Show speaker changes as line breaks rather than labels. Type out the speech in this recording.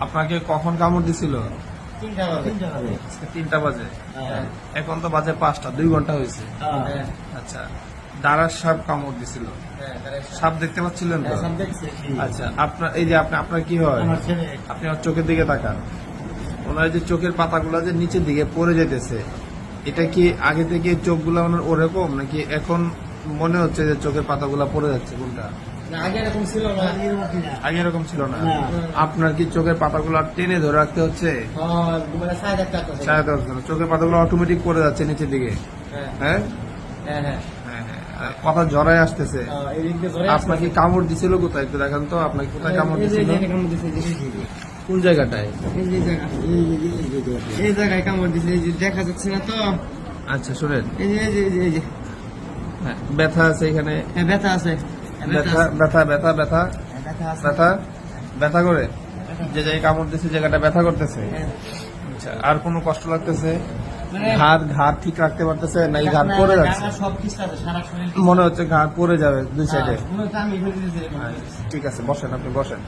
আপনাকে কখন কামড় দিছিল?
3টা
3টা বাজে।
হ্যাঁ।
এখন তো বাজে 5টা, 2 ঘন্টা হয়েছে।
হ্যাঁ।
আচ্ছা, দাঁড়ার সাপ কামড় দিছিল। সাপ দেখতে পাচ্ছিলেন তো?
সব দেখছি।
আচ্ছা, আপনার এই যে আপনার কি হয়?
আমার ছেলে
আপনি আমার চোখের দিকে তাকান। ওনার যে চোখের পাতাগুলো যে নিচের দিকে পড়ে যেতেছে, এটা কি আগে থেকে চোখগুলো ওনার ওরকম নাকি এখন মনে হচ্ছে যে চোখের পাতাগুলো পড়ে যাচ্ছে? কোনটা?
না, আগে এরকম ছিল না।
আগে এরকম ছিল না।
না।
আপনার কি চোখের পাতাগুলো টেনে ধরে রাখতে হচ্ছে?
মানে ছায়া দেখতে পাচ্ছি।
ছায়াতে হচ্ছে না, চোখের পাতাগুলো অটোমেটিক পড়ে যাচ্ছে নিচের দিকে।
হ্যাঁ
হ্যাঁ
হ্যাঁ হ্যাঁ।
হ্যাঁ, হ্যাঁ। আর কথা জড়ায় আসতেছে।
এই দিক দিয়ে ধরে
আপনার কি কামড় দিছিল কোথায় একটু দেখান তো? আপনাকে কোথায় কামড়
এই যে
দিছিল?
এখানে কামড় দিছে, এই যে।
কোন জায়গাটায়?
এই যে জায়গা, এই জায়গায় কামড় দিছে, এই যে দেখা যাচ্ছে না তো।
আচ্ছা শুনেন,
এই যে এই যে এই যে
হ্যাঁ, ব্যথা আছে এখানে।
হ্যাঁ, ব্যথা আছে।
ব্যথা ব্যথা ব্যথা ব্যথা
ব্যথা আছে।
ব্যথা ব্যথা করে যে জায়গায় কামড় দিচ্ছে জায়গাটা ব্যথা করতেছে।
হ্যাঁ।
আচ্ছা, আর কোনো কষ্ট লাগতেছে?
মানে
ঘাড় ঠিক রাখতে পারতেছে না? এই ঘাড় পড়ে যাচ্ছে?
সব কিছু আছে, সারা শরীর।
মনে হচ্ছে ঘাড় পড়ে যাবে দুই সাইডে।
মনে হচ্ছে আমি ধরে দিয়েছি।
ঠিক আছে, বসেন, আপনি বসেন।